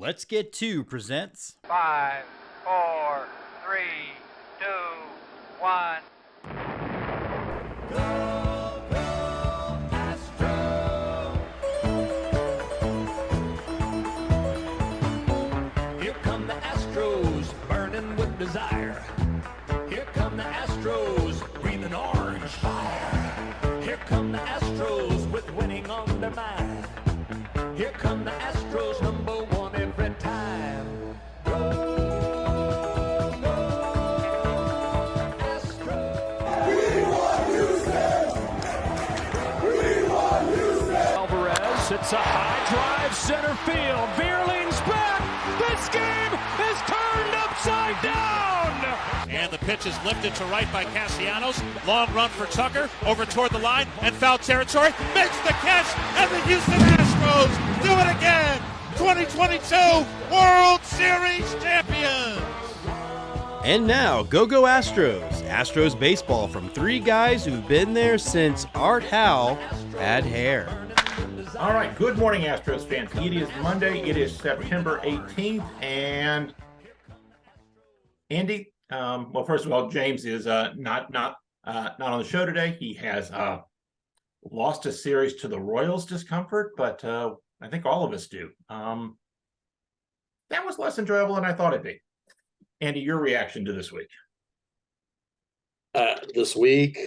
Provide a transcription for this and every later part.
Let's Get To presents 5, 4, 3, 2, 1. Here come the Astros, burning with desire. Here come the Astros, breathing orange fire. Here come the Astros, with winning on their mind. Here come the Astros, number one every time. Go, go, Astros. We want Houston! We want Houston! Alvarez hits a high drive, center field. Veerling's back! This game is turned upside down! And the pitch is lifted to right by Castellanos. Long run for Tucker over toward the line and foul territory. Makes the catch, and the Houston Astros do it again. 2022 World Series champions. And now, Go Astros. Astros baseball from three guys who've been there since Art Howe had hair. All right, good morning, Astros fans. It is Monday. It is September 18th, and Andy. Well, first of all, James is not on the show today. He has lost a series to the Royals discomfort, but I think all of us do. That was less enjoyable than I thought it'd be. Andy, your reaction to this week? This week,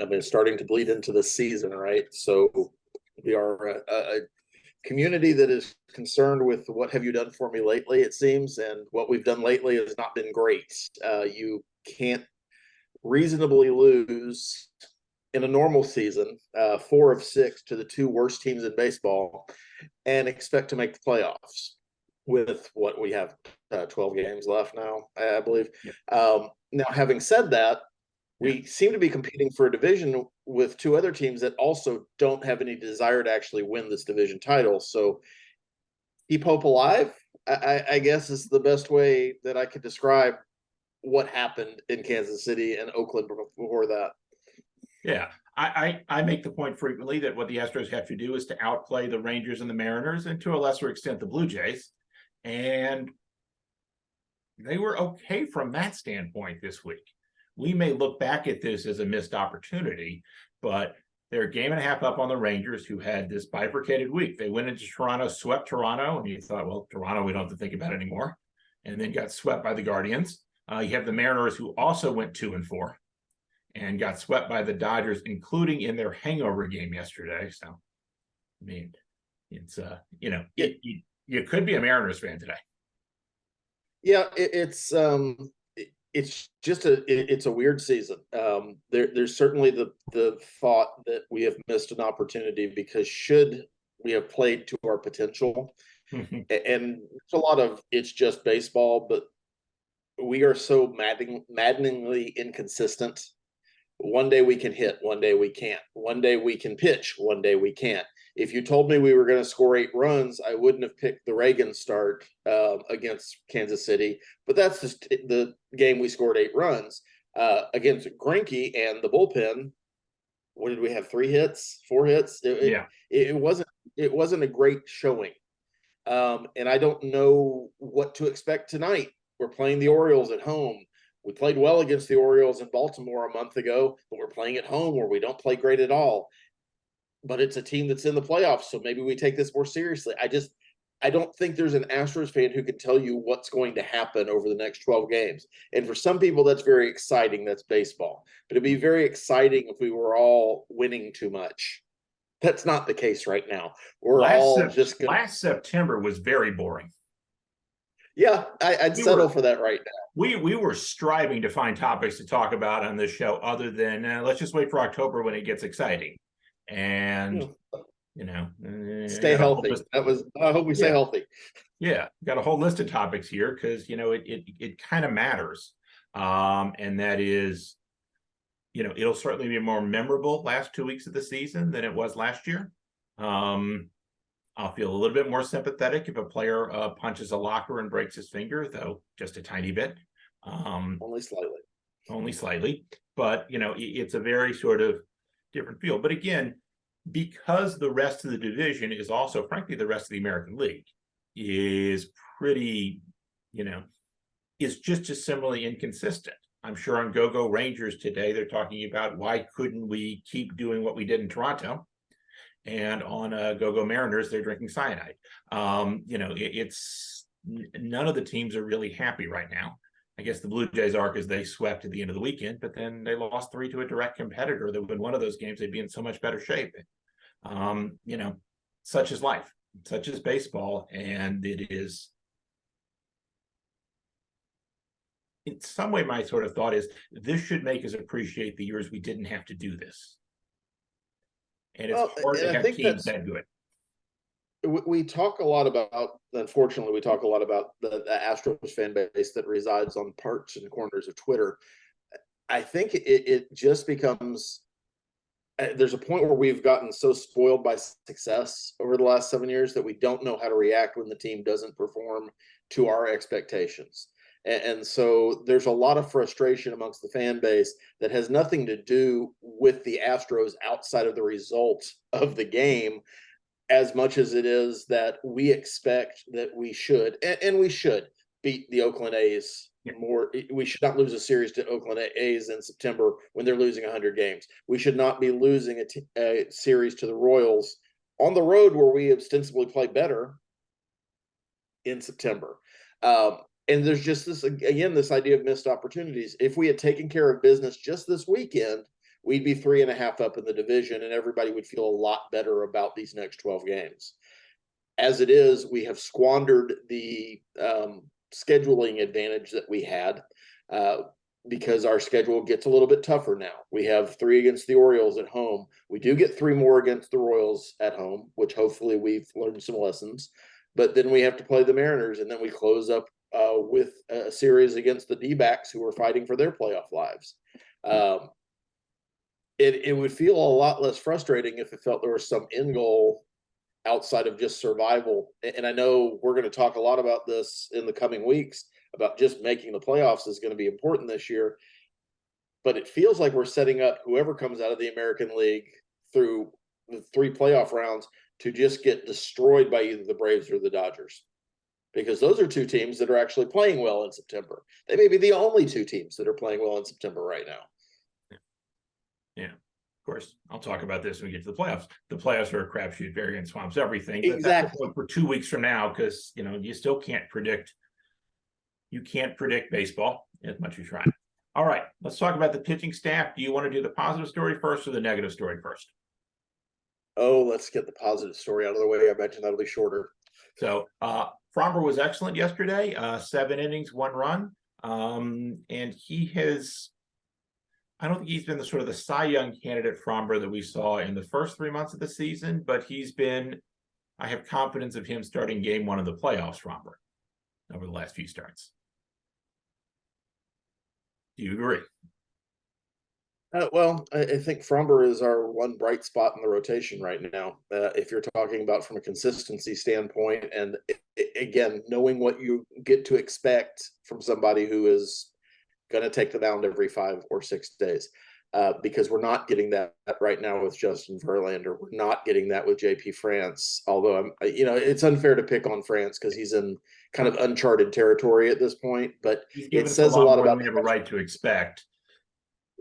I mean, starting to bleed into the season, right? So we are a community that is concerned with what have you done for me lately, it seems, and what we've done lately has not been great. You can't reasonably lose in a normal season 4 of 6 to the 2 worst teams in baseball and expect to make the playoffs with what we have 12 games left now, I believe. Yep. Now, having said that, we seem to be competing for a division with 2 other teams that also don't have any desire to actually win this division title. So keep hope alive, I guess, is the best way that I could describe what happened in Kansas City and Oakland before that. Yeah, I make the point frequently that what the Astros have to do is to outplay the Rangers and the Mariners, and to a lesser extent the Blue Jays. And they were okay from that standpoint this week. We may look back at this as a missed opportunity, but they're a game and a half up on the Rangers, who had this bifurcated week. They went into Toronto, swept Toronto, and you thought, well, Toronto, we don't have to think about anymore, and then got swept by the Guardians. You have the Mariners, who also went 2-4 and got swept by the Dodgers, including in their hangover game yesterday. So, I mean, it's, you could be a Mariners fan today. Yeah, it's just it's a weird season. There's certainly the thought that we have missed an opportunity because should we have played to our potential, and it's a lot of it's just baseball, but we are so maddeningly inconsistent. One day we can hit, one day we can't. One day we can pitch, one day we can't. If you told me we were going to score 8 runs, I wouldn't have picked the Reagan start against Kansas City. But that's just the game we scored 8 runs against Greinke and the bullpen. What did we have? 3 hits, 4 hits? It wasn't a great showing. And I don't know what to expect tonight. We're playing the Orioles at home. We played well against the Orioles in Baltimore a month ago, but we're playing at home where we don't play great at all. But it's a team that's in the playoffs, so maybe we take this more seriously. I don't think there's an Astros fan who can tell you what's going to happen over the next 12 games. And for some people, that's very exciting. That's baseball. But it'd be very exciting if we were all winning too much. That's not the case right now. Last September was very boring. Yeah, I'd settle for that right now. We were striving to find topics to talk about on this show other than let's just wait for October when it gets exciting. And stay healthy. I hope we stay healthy. Yeah, got a whole list of topics here because it kind of matters, and that is, it'll certainly be more memorable last 2 weeks of the season than it was last year. I'll feel a little bit more sympathetic if a player punches a locker and breaks his finger, though just a tiny bit. Only slightly. But it's a very sort of different feel. But again, because the rest of the division is also, frankly, the rest of the American League is pretty, is just as similarly inconsistent. I'm sure on Go Rangers today, they're talking about why couldn't we keep doing what we did in Toronto? And on Go Mariners, they're drinking cyanide. It's none of the teams are really happy right now. I guess the Blue Jays are because they swept at the end of the weekend, but then they lost 3 to a direct competitor that would win one of those games, they'd be in so much better shape. Such is life, such is baseball, and it is. In some way, my sort of thought is this should make us appreciate the years we didn't have to do this. And it's hard to have teams that good. We talk a lot about, unfortunately, we talk a lot about the Astros fan base that resides on parts and corners of Twitter. I think it just becomes, there's a point where we've gotten so spoiled by success over the last 7 years that we don't know how to react when the team doesn't perform to our expectations. And so there's a lot of frustration amongst the fan base that has nothing to do with the Astros outside of the result of the game, as much as it is that we expect that we should, and we should beat the Oakland A's more. We should not lose a series to Oakland A's in September when they're losing 100 games. We should not be losing a series to the Royals on the road where we ostensibly play better in September. And there's just this idea of missed opportunities. If we had taken care of business just this weekend, we'd be 3.5 up in the division, and everybody would feel a lot better about these next 12 games. As it is, we have squandered the scheduling advantage that we had because our schedule gets a little bit tougher now. We have 3 against the Orioles at home. We do get 3 more against the Royals at home, which hopefully we've learned some lessons. But then we have to play the Mariners, and then we close up with a series against the D-backs who are fighting for their playoff lives. It would feel a lot less frustrating if it felt there was some end goal outside of just survival. And I know we're going to talk a lot about this in the coming weeks, about just making the playoffs is going to be important this year. But it feels like we're setting up whoever comes out of the American League through the 3 playoff rounds to just get destroyed by either the Braves or the Dodgers. Because those are 2 teams that are actually playing well in September. They may be the only 2 teams that are playing well in September right now. Yeah. Of course, I'll talk about this when we get to the playoffs. The playoffs are a crapshoot. Variance swamps everything. But exactly. That's for 2 weeks from now, because you still can't predict. You can't predict baseball as much as you try. All right, let's talk about the pitching staff. Do you want to do the positive story first or the negative story first? Oh, let's get the positive story out of the way. I mentioned that'll be shorter. So Framber was excellent yesterday. 7 innings, 1 run. And he has, I don't think he's been the sort of the Cy Young candidate Framber that we saw in the first 3 months of the season, but I have confidence of him starting game 1 of the playoffs, Framber, over the last few starts. Do you agree? Well, I think Framber is our one bright spot in the rotation right now. If you're talking about from a consistency standpoint, and again, knowing what you get to expect from somebody who is going to take the mound every 5 or 6 days, because we're not getting that right now with Justin Verlander. We're not getting that with JP France. Although it's unfair to pick on France because he's in kind of uncharted territory at this point. But it says a lot about we have a right to expect.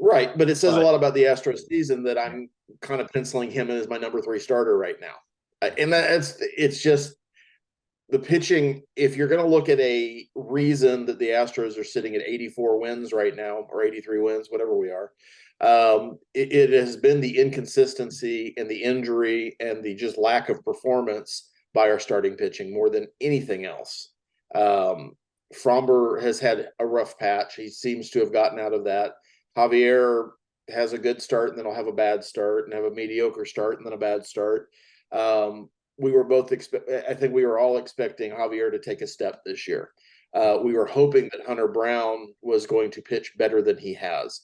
Right, but it says a lot about the Astros season that I'm kind of penciling him in as my number 3 starter right now. And it's just the pitching. If you're going to look at a reason that the Astros are sitting at 84 wins right now, or 83 wins, whatever we are, it has been the inconsistency and the injury and the just lack of performance by our starting pitching more than anything else. Framber has had a rough patch. He seems to have gotten out of that. Javier has a good start and then he'll have a bad start and have a mediocre start and then a bad start. We were both I think we were all expecting Javier to take a step this year. We were hoping that Hunter Brown was going to pitch better than he has.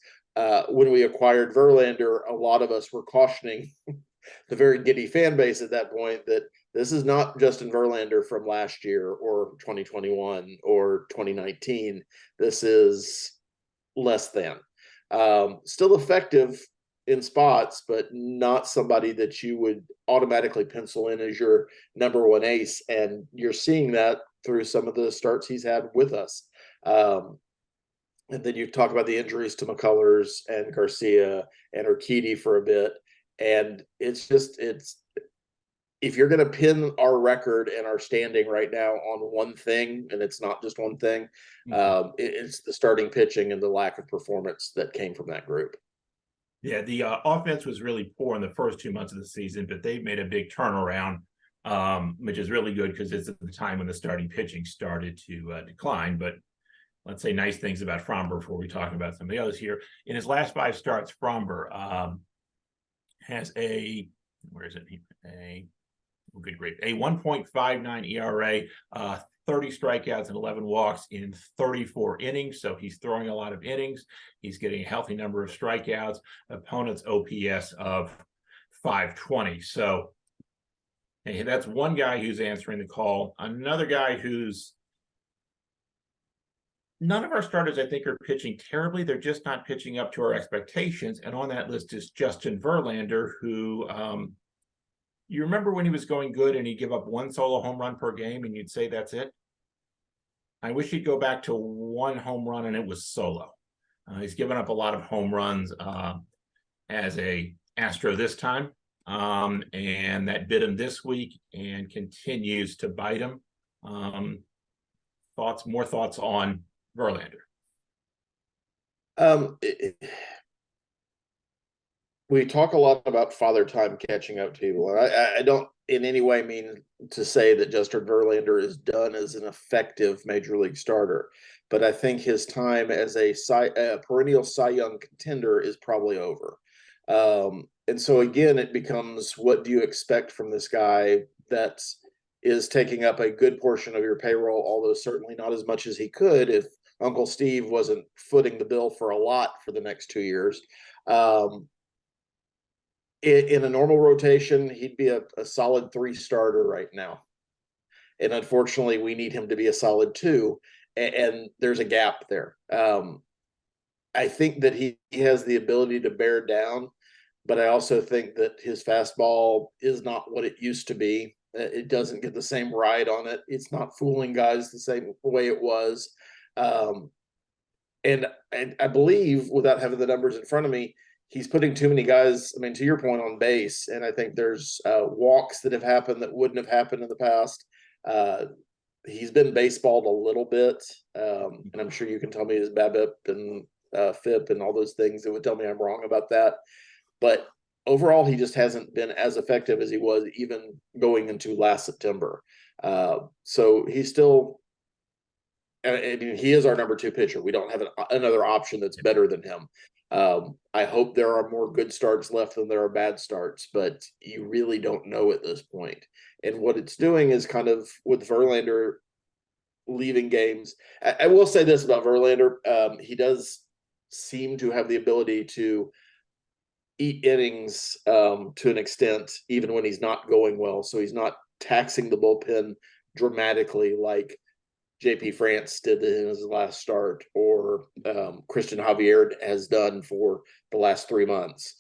When we acquired Verlander, a lot of us were cautioning the very giddy fan base at that point that this is not Justin Verlander from last year or 2021 or 2019. This is less than. Still effective in spots, but not somebody that you would automatically pencil in as your number 1 ace. And you're seeing that through some of the starts he's had with us. And then you talk about the injuries to McCullers and Garcia and Urquidy for a bit. And it's if you're going to pin our record and our standing right now on one thing, and it's not just one thing, it's the starting pitching and the lack of performance that came from that group. Yeah, the offense was really poor in the first 2 months of the season, but they've made a big turnaround, which is really good because it's at the time when the starting pitching started to decline. But let's say nice things about Framber before we talk about some of the others here. In his last 5 starts, Framber has a 1.59 ERA, 30 strikeouts and 11 walks in 34 innings. So he's throwing a lot of innings. He's getting a healthy number of strikeouts. Opponent's OPS of 520. So hey, that's one guy who's answering the call. Another guy who's none of our starters, I think, are pitching terribly. They're just not pitching up to our expectations. And on that list is Justin Verlander, who you remember when he was going good and he'd give up 1 solo home run per game and you'd say that's it? I wish he'd go back to 1 home run and it was solo. He's given up a lot of home runs as a Astro this time, and that bit him this week and continues to bite him. More thoughts on Verlander? We talk a lot about father time catching up to people. And I don't in any way mean to say that Justin Verlander is done as an effective major league starter, but I think his time as a perennial Cy Young contender is probably over. And so again, it becomes, what do you expect from this guy that is taking up a good portion of your payroll, although certainly not as much as he could if Uncle Steve wasn't footing the bill for a lot for the next 2 years. In a normal rotation, he'd be a solid 3 starter right now. And unfortunately, we need him to be a solid 2. And there's a gap there. I think that he has the ability to bear down, but I also think that his fastball is not what it used to be. It doesn't get the same ride on it. It's not fooling guys the same way it was. And I believe, without having the numbers in front of me, he's putting too many guys, I mean, to your point, on base. And I think there's walks that have happened that wouldn't have happened in the past. He's been baseballed a little bit. And I'm sure you can tell me his BABIP and FIP and all those things that would tell me I'm wrong about that. But overall, he just hasn't been as effective as he was even going into last September. So he's still, I mean, he is our number 2 pitcher. We don't have another option that's better than him. I hope there are more good starts left than there are bad starts, but you really don't know at this point. And what it's doing is kind of, with Verlander leaving games. I will say this about Verlander. He does seem to have the ability to eat innings to an extent, even when he's not going well. So he's not taxing the bullpen dramatically like JP France did in his last start, or Christian Javier has done for the last 3 months.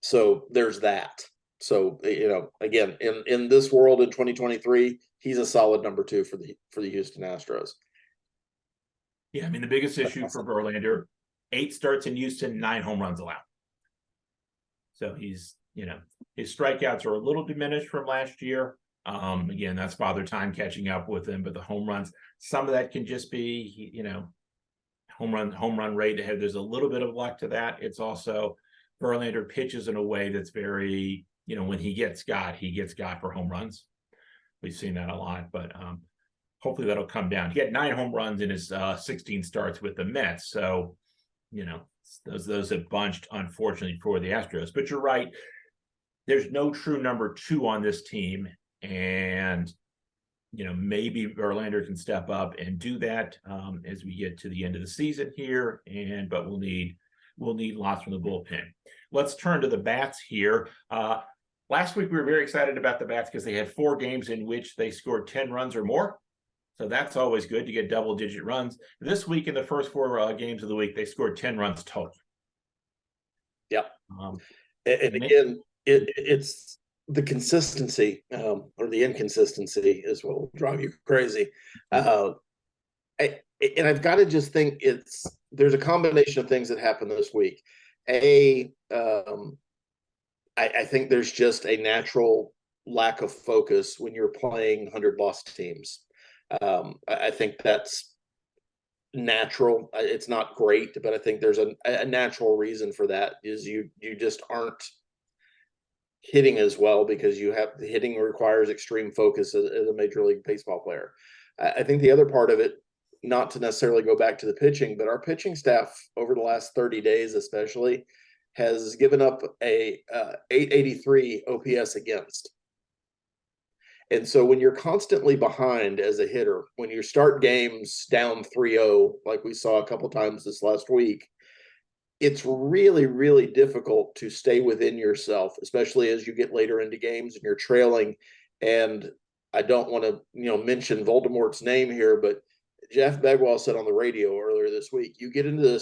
So there's that. So, again, in this world in 2023, he's a solid number 2 for the Houston Astros. Yeah, I mean, the biggest issue for Verlander, 8 starts in Houston, 9 home runs allowed. So he's, his strikeouts are a little diminished from last year. Again, that's father time catching up with him, but the home runs, some of that can just be, home run rate ahead. There's a little bit of luck to that. It's also Verlander pitches in a way that's very, when he gets got for home runs. We've seen that a lot, but hopefully that'll come down. He had 9 home runs in his 16 starts with the Mets. So, those have bunched, unfortunately, for the Astros. But you're right. There's no true number 2 on this team. And, maybe Verlander can step up and do that as we get to the end of the season here. But we'll need lots from the bullpen. Let's turn to the bats here. Last week, we were very excited about the bats because they had 4 games in which they scored 10 runs or more. So that's always good to get double-digit runs. This week, in the first 4 games of the week, they scored 10 runs total. Yep. And again, it's the consistency or the inconsistency is what will drive you crazy. And I've got to just think there's a combination of things that happened this week. I think there's just a natural lack of focus when you're playing 100-loss teams. I think that's natural. It's not great, but I think there's a natural reason for that is you just aren't hitting as well because the hitting requires extreme focus as a Major League Baseball player. I think the other part of it, not to necessarily go back to the pitching, but our pitching staff over the last 30 days especially has given up a 883 OPS against. And so when you're constantly behind as a hitter, when you start games down 3-0, like we saw a couple times this last week, it's really, really difficult to stay within yourself, especially as you get later into games and you're trailing. And I don't want to, mention Voldemort's name here, but Jeff Bagwell said on the radio earlier this week, you get into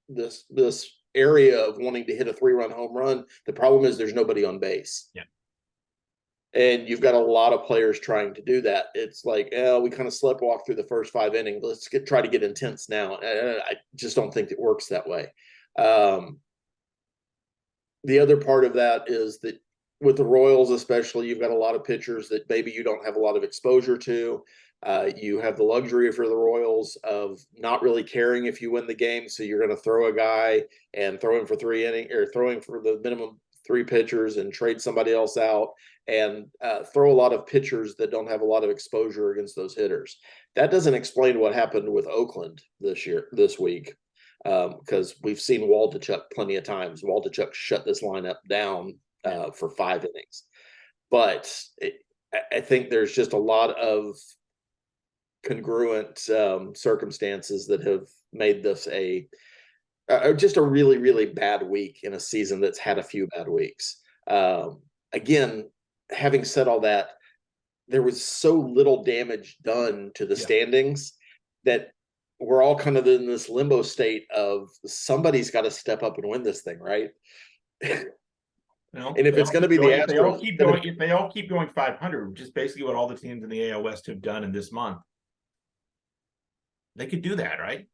this area of wanting to hit a 3-run home run. The problem is there's nobody on base. Yeah. And you've got a lot of players trying to do that. It's like, we kind of sleptwalk through the first 5 innings. Let's try to get intense now. I just don't think it works that way. The other part of that is that with the Royals, especially, you've got a lot of pitchers that maybe you don't have a lot of exposure to. You have the luxury for the Royals of not really caring if you win the game. So you're going to throw a guy and throw him for 3 innings or throw him for the minimum 3 pitchers and trade somebody else out and throw a lot of pitchers that don't have a lot of exposure against those hitters. That doesn't explain what happened with Oakland this week. Because we've seen Waldichuk plenty of times. Waldichuk shut this lineup down for 5 innings. But I think there's just a lot of congruent circumstances that have made this just a really, really bad week in a season that's had a few bad weeks. Again, having said all that, there was so little damage done to the standings that we're all kind of in this limbo state of somebody's got to step up and win this thing, right? And if it's going to be the Astros, if they all keep going 500, which is basically what all the teams in the AL West have done in this month, they could do that, right?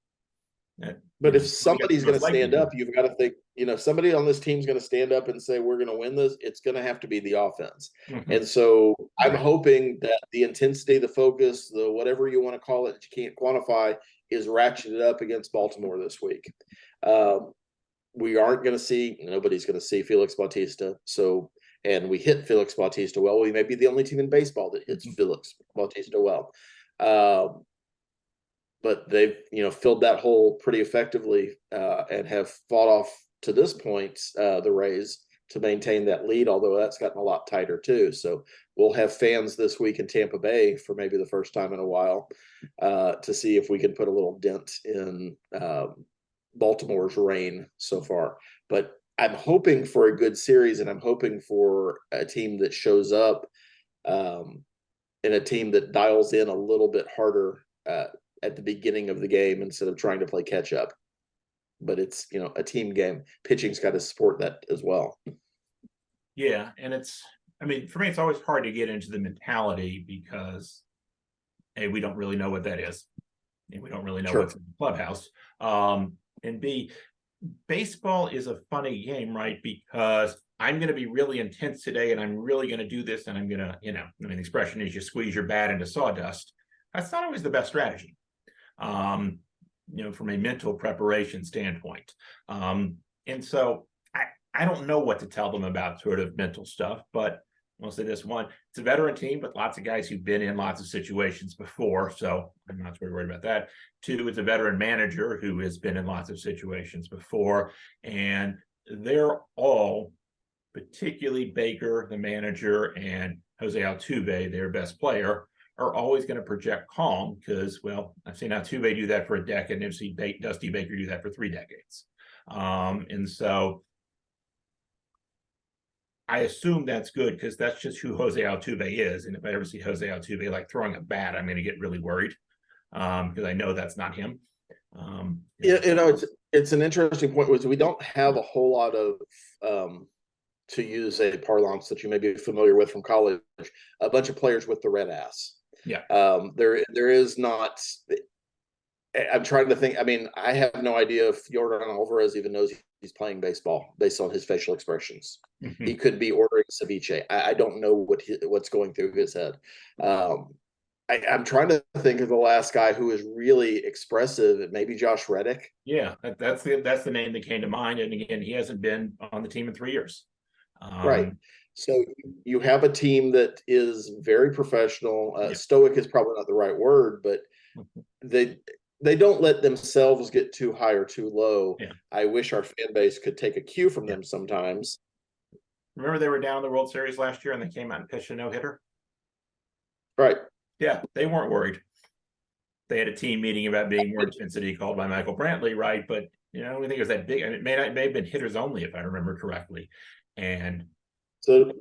But if somebody's going to stand up, you've got to think, somebody on this team's going to stand up and say, we're going to win this. It's going to have to be the offense. Mm-hmm. And so I'm hoping that the intensity, the focus, the whatever you want to call it that you can't quantify is ratcheted up against Baltimore this week. We aren't going to see, nobody's going to see Felix Bautista. So, and we hit Felix Bautista well. We may be the only team in baseball that hits Felix Bautista well. But they've, filled that hole pretty effectively and have fought off to this point the Rays to maintain that lead, although that's gotten a lot tighter too. So we'll have fans this week in Tampa Bay for maybe the first time in a while to see if we can put a little dent in Baltimore's reign so far. But I'm hoping for a good series, and I'm hoping for a team that shows up and a team that dials in a little bit harder at the beginning of the game instead of trying to play catch up. But it's, a team game. Pitching's got to support that as well. Yeah. And for me, it's always hard to get into the mentality because A, we don't really know what that is. And we don't really know what's in the clubhouse. And B, baseball is a funny game, right? Because I'm going to be really intense today and I'm really going to do this. And I'm going to, the expression is you squeeze your bat into sawdust. That's not always the best strategy. From a mental preparation standpoint. And so I don't know what to tell them about sort of mental stuff, but I'll say this: one, it's a veteran team, but lots of guys who've been in lots of situations before. So I'm not really worried about that. 2, it's a veteran manager who has been in lots of situations before. And they're all, particularly Baker, the manager, and Jose Altuve, their best player, are always going to project calm because, I've seen Altuve do that for a decade, and I've seen Dusty Baker do that for 3 decades. And so I assume that's good because that's just who Jose Altuve is. And if I ever see Jose Altuve throwing a bat, I'm going to get really worried because I know that's not him. It's an interesting point. Was we don't have a whole lot of to use a parlance that you may be familiar with from college, a bunch of players with the red ass. Yeah. There is not. I'm trying to think. I mean, I have no idea if Jordan Alvarez even knows he's playing baseball based on his facial expressions. Mm-hmm. He could be ordering ceviche. I don't know what's going through his head. I'm trying to think of the last guy who was really expressive. Maybe Josh Reddick. Yeah, that's the name that came to mind. And again, he hasn't been on the team in 3 years. Right. So you have a team that is very professional. Yeah. Stoic is probably not the right word, but they don't let themselves get too high or too low. Yeah. I wish our fan base could take a cue from them sometimes. Remember they were down in the World Series last year and they came out and pitched a no-hitter? Right. Yeah, they weren't worried. They had a team meeting about being more intensity called by Michael Brantley, right? But I don't think it was that big. I mean, it may have been hitters only, if I remember correctly. And so,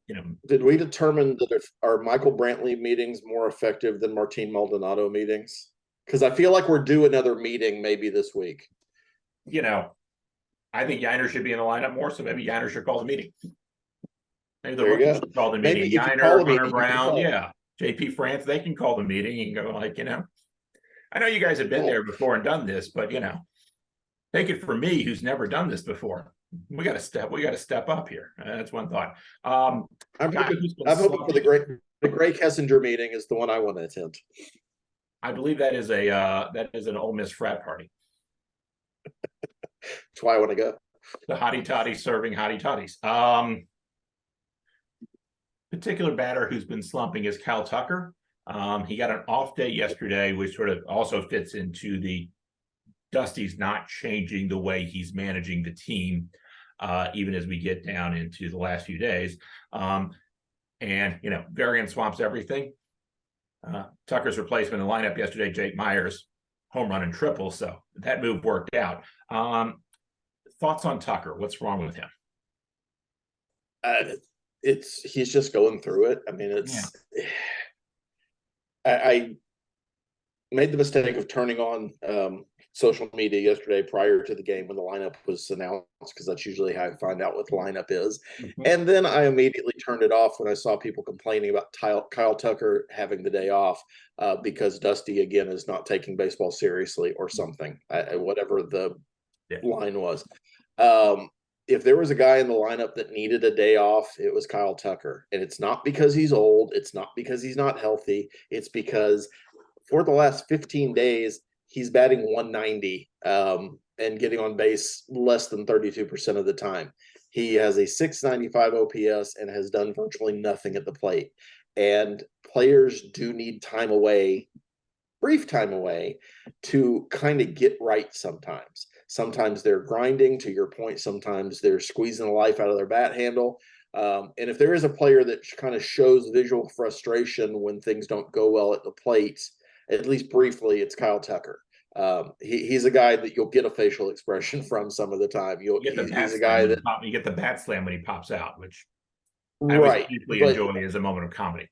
did we determine that if our Michael Brantley meetings more effective than Martin Maldonado meetings? Because I feel like we're due another meeting maybe this week. I think Yiner should be in the lineup more, so maybe Yiner should call the meeting. Maybe the There you rookie go. should call the Maybe meeting. if you Yiner, call a Hunter meeting, Brown, yeah. JP France, they can call the meeting and go I know you guys have been there before and done this, but take it from me, who's never done this before. We got to step up here. That's one thought. I'm hoping for the Gray Kessinger meeting is the one I want to attend. I believe that is an Ole Miss frat party. That's why I want to go. The hottie toddy serving hottie toddies. Particular batter who's been slumping is Kyle Tucker. He got an off day yesterday, which sort of also fits into the Dusty's not changing the way he's managing the team, even as we get down into the last few days. Variant swamps everything. Tucker's replacement in the lineup yesterday, Jake Myers, home run and triple. So that move worked out. Thoughts on Tucker? What's wrong with him? He's just going through it. I mean, I made the mistake of turning on social media yesterday prior to the game when the lineup was announced, because that's usually how I find out what the lineup is. Mm-hmm. And then I immediately turned it off when I saw people complaining about Kyle Tucker having the day off because Dusty, again, is not taking baseball seriously or something, whatever the line was. If there was a guy in the lineup that needed a day off, it was Kyle Tucker. And it's not because he's old. It's not because he's not healthy. It's because for the last 15 days, he's batting 190 and getting on base less than 32% of the time. He has a 695 OPS and has done virtually nothing at the plate. And players do need time away, brief time away, to kind of get right sometimes. Sometimes they're grinding, to your point. Sometimes they're squeezing the life out of their bat handle. And if there is a player that kind of shows visual frustration when things don't go well at the plate, at least briefly, it's Kyle Tucker. He's a guy that you'll get a facial expression from some of the time. He's a guy that you get the bat slam when he pops out, which I was deeply enjoying as a moment of comedy.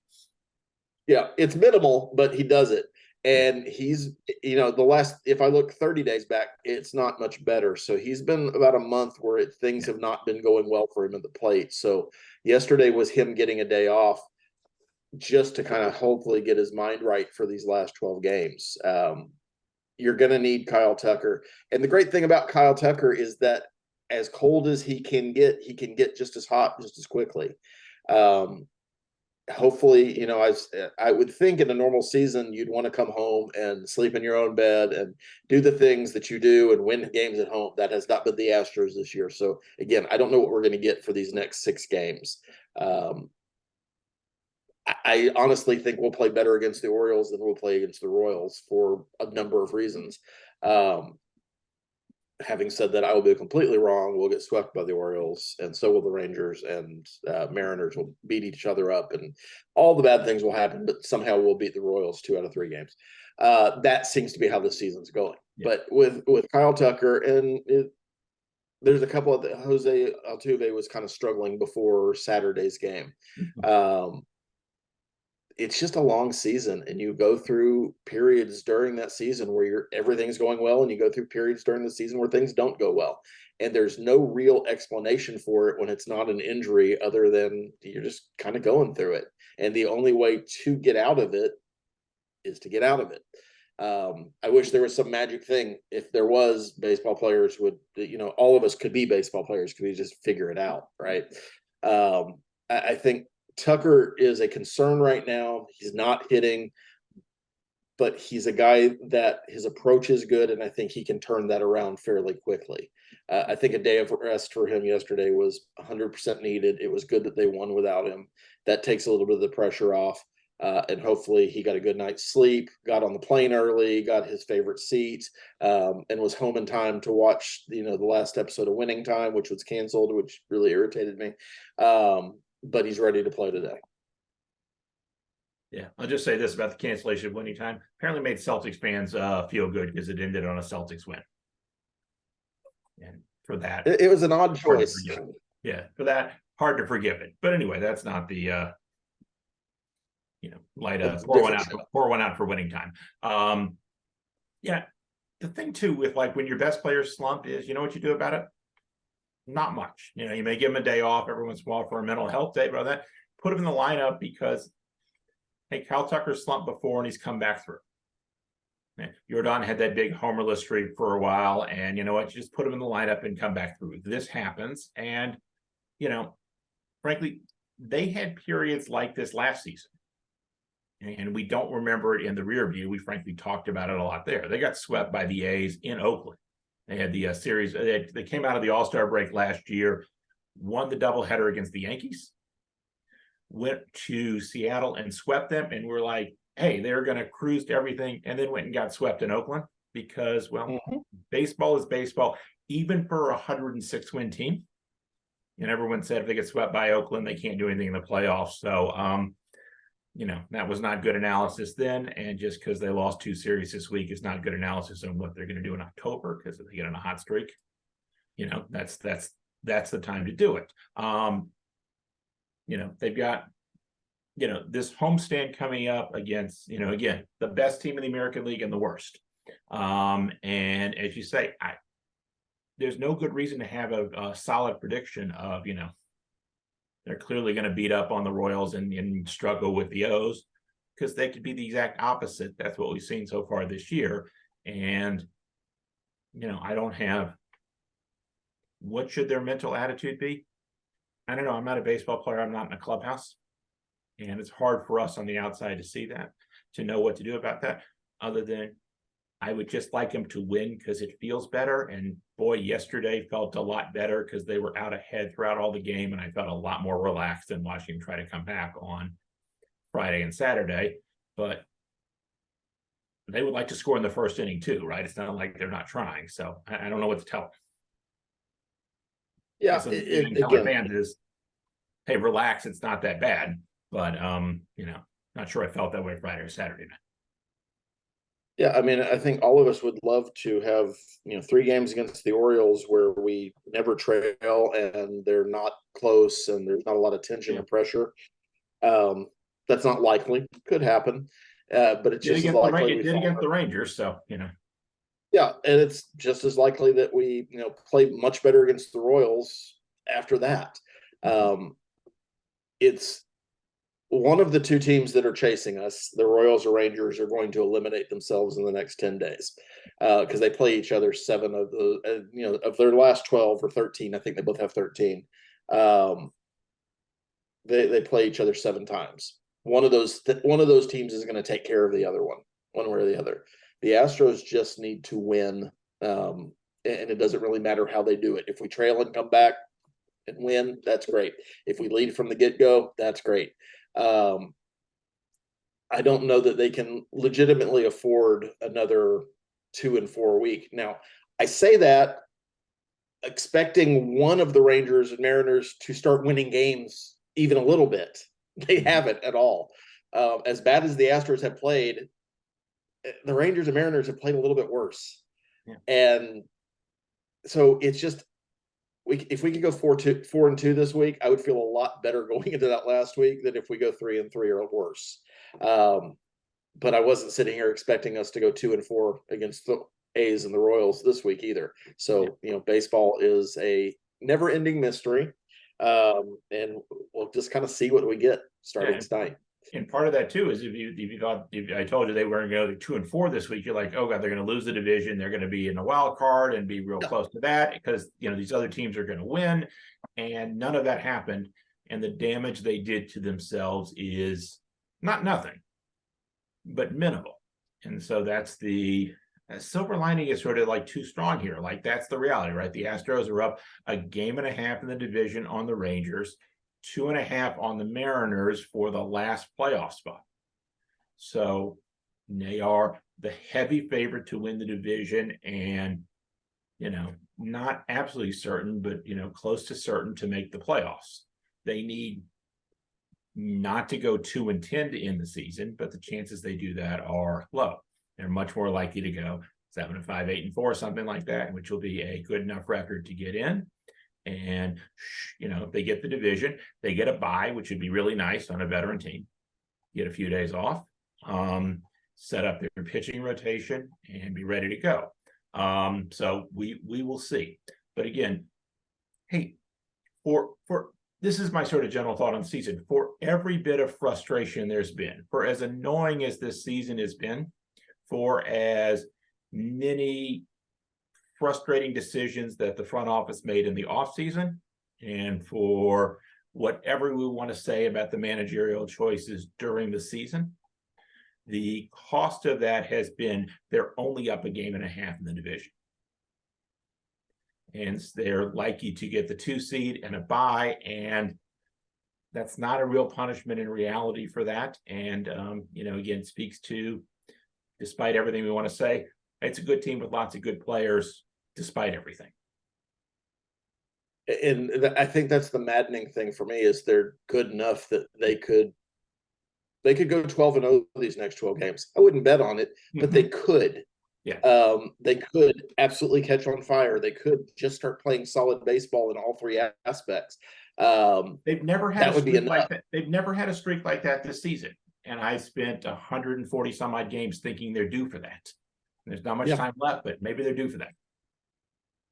Yeah, it's minimal, but he does it. And he's, if I look 30 days back, it's not much better. So he's been about a month where things have not been going well for him at the plate. So yesterday was him getting a day off just to kind of hopefully get his mind right for these last 12 games. You're going to need Kyle Tucker. And the great thing about Kyle Tucker is that as cold as he can get just as hot, just as quickly. Hopefully, I would think in a normal season, you'd want to come home and sleep in your own bed and do the things that you do and win games at home. That has not been the Astros this year. So again, I don't know what we're going to get for these next 6 games. I honestly think we'll play better against the Orioles than we'll play against the Royals for a number of reasons. Having said that, I will be completely wrong. We'll get swept by the Orioles, and so will the Rangers, and Mariners will beat each other up, and all the bad things will happen, but somehow we'll beat the Royals 2 out of 3 games. That seems to be how the season's going. Yeah. But with Kyle Tucker, and there's a couple of Jose Altuve was kind of struggling before Saturday's game. Mm-hmm. it's just a long season, and you go through periods during that season where everything's going well, and you go through periods during the season where things don't go well. And there's no real explanation for it when it's not an injury, other than you're just kind of going through it. And the only way to get out of it is to get out of it. I wish there was some magic thing. If there was, baseball players would, all of us could be baseball players. Could we just figure it out, right? I think Tucker is a concern right now. He's not hitting, but he's a guy that his approach is good, and I think he can turn that around fairly quickly. I think a day of rest for him yesterday was 100% needed. It was good that they won without him. That takes a little bit of the pressure off. And hopefully he got a good night's sleep, got on the plane early, got his favorite seat, and was home in time to watch, the last episode of Winning Time, which was canceled, which really irritated me. But he's ready to play today. Yeah, I'll just say this about the cancellation of Winning Time. Apparently made Celtics fans feel good because it ended on a Celtics win. And for that, it was an odd choice. Yeah, for that, hard to forgive it. But anyway, that's not the pour one out for Winning Time. Yeah, the thing too with when your best players slump is, you know what you do about it? Not much. You may give them a day off every once in a while for a mental health day, but that put them in the lineup because, hey, Kyle Tucker slumped before and he's come back through. Jordan had that big homerless streak for a while, and you know what? You just put him in the lineup and come back through. This happens, and frankly, they had periods like this last season. And we don't remember it in the rear view. We frankly talked about it a lot there. They got swept by the A's in Oakland. They had the series. They came out of the All-Star break last year, won the doubleheader against the Yankees, went to Seattle and swept them. And we're like, hey, they're going to cruise to everything. And then went and got swept in Oakland because, baseball is baseball, even for a 106-win team. And everyone said if they get swept by Oakland, they can't do anything in the playoffs. So, that was not good analysis then. And just because they lost 2 series this week is not good analysis on what they're going to do in October, because if they get on a hot streak, that's the time to do it. They've got, this homestand coming up against, again, the best team in the American League and the worst. And as you say, there's no good reason to have a solid prediction of, they're clearly going to beat up on the Royals and struggle with the O's, because they could be the exact opposite. That's what we've seen so far this year. And, I don't have, what should their mental attitude be? I don't know. I'm not a baseball player. I'm not in a clubhouse. And it's hard for us on the outside to see that, to know what to do about that, other than I would just like them to win because it feels better. And boy, yesterday felt a lot better because they were out ahead throughout all the game. And I felt a lot more relaxed than watching them try to come back on Friday and Saturday. But they would like to score in the first inning too, right? It's not like they're not trying. So I don't know what to tell them. Yeah. So again, fans is, hey, relax. It's not that bad. But, not sure I felt that way Friday or Saturday night. Yeah, I mean, I think all of us would love to have, 3 games against the Orioles where we never trail and they're not close and there's not a lot of tension or pressure. That's not likely. Could happen. But it's just as likely. It did against the Rangers, so, Yeah, and it's just as likely that we, play much better against the Royals after that. It's one of the 2 teams that are chasing us, the Royals or Rangers, are going to eliminate themselves in the next 10 days because they play each other 7 of the, of their last 12 or 13. I think they both have 13. They play each other 7 times. One of those teams is going to take care of the other one way or the other. The Astros just need to win, and it doesn't really matter how they do it. If we trail and come back and win, that's great. If we lead from the get-go, that's great. I don't know that they can legitimately afford another 2 and 4 week. Now, I say that expecting one of the Rangers and Mariners to start winning games even a little bit. They haven't at all. As bad as the Astros have played, the Rangers and Mariners have played a little bit worse. Yeah. And so it's just, if we could go 4-2 this week, I would feel a lot better going into that last week than if we go 3-3 or worse. But I wasn't sitting here expecting us to go 2-4 against the A's and the Royals this week either. So, baseball is a never ending mystery. And we'll just kind of see what we get starting tonight. And part of that too is if I told you they weren't going to go 2-4 this week, you're like, oh God, they're going to lose the division. They're going to be in the wild card and be real close to that because these other teams are going to win. And none of that happened. And the damage they did to themselves is not nothing, but minimal. And so that's the silver lining is sort of like too strong here. Like that's the reality, right? The Astros are up a game and a half in the division on the Rangers, 2.5 on the Mariners for the last playoff spot. So they are the heavy favorite to win the division and, not absolutely certain, but, close to certain to make the playoffs. They need not to go 2-10 to end the season, but the chances they do that are low. They're much more likely to go 7-5, 8-4, something like that, which will be a good enough record to get in. And, if they get the division, they get a bye, which would be really nice on a veteran team. Get a few days off, set up their pitching rotation, and be ready to go. So we will see. But again, hey, for this is my sort of general thought on the season. For every bit of frustration there's been, for as annoying as this season has been, for as many frustrating decisions that the front office made in the offseason, and for whatever we want to say about the managerial choices during the season, the cost of that has been they're only up a game and a half in the division. And they're likely to get the 2 seed and a bye, and that's not a real punishment in reality for that. And, again, speaks to, despite everything we want to say, it's a good team with lots of good players, despite everything. And I think that's the maddening thing for me is they're good enough that they could go 12-0 these next 12 games. I wouldn't bet on it, but they could. Yeah. They could absolutely catch on fire. They could just start playing solid baseball in all 3 aspects. They've never had a streak like that. They've never had a streak like that this season. And I spent 140 some odd games thinking they're due for that. There's not much time left, but maybe they're due for that.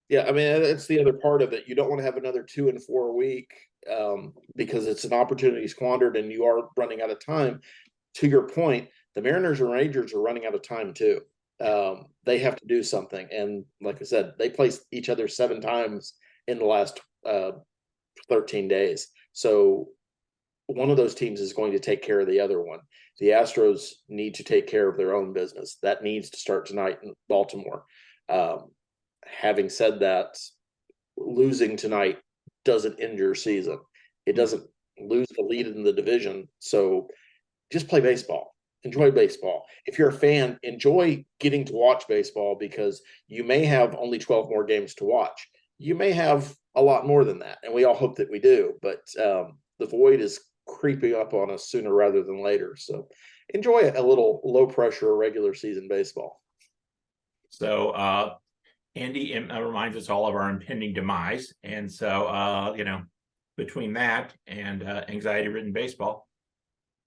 Yeah, I mean, that's the other part of it. You don't want to have another 2-4 week because it's an opportunity squandered and you are running out of time. To your point, the Mariners and Rangers are running out of time too. They have to do something. And like I said, they played each other 7 times in the last 13 days. So one of those teams is going to take care of the other one. The Astros need to take care of their own business. That needs to start tonight in Baltimore. Having said that, losing tonight doesn't end your season. It doesn't lose the lead in the division. So just play baseball. Enjoy baseball. If you're a fan, enjoy getting to watch baseball because you may have only 12 more games to watch. You may have a lot more than that, and we all hope that we do. But the void is creeping up on us sooner rather than later. So enjoy a little low-pressure regular season baseball. So Andy reminds us all of our impending demise. And so, between that and anxiety-ridden baseball,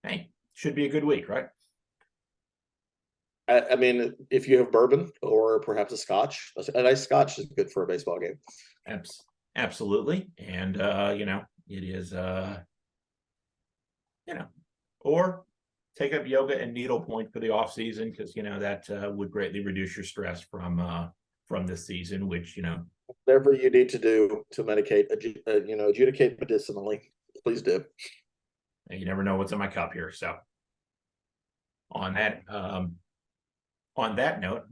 hey, should be a good week, right? I mean, if you have bourbon or perhaps a scotch, a nice scotch is good for a baseball game. Absolutely. And, it is, or take up yoga and needlepoint for the off season because, that would greatly reduce your stress from this season, which, whatever you need to do to adjudicate medicinally, please do. You never know what's in my cup here. So on that note, I'm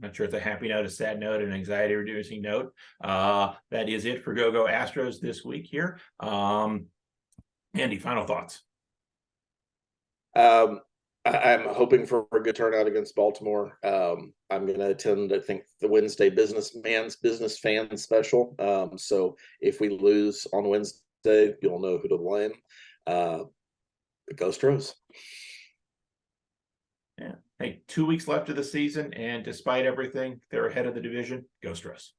not sure it's a happy note, a sad note, an anxiety reducing note. That is it for Go Astros this week here. Andy, final thoughts. I'm hoping for a good turnout against Baltimore. I'm going to attend, I think, the Wednesday business fan special. So if we lose on Wednesday, you'll know who to blame. The Go Astros. Yeah. Hey, 2 weeks left of the season, and despite everything, they're ahead of the division. Go Astros.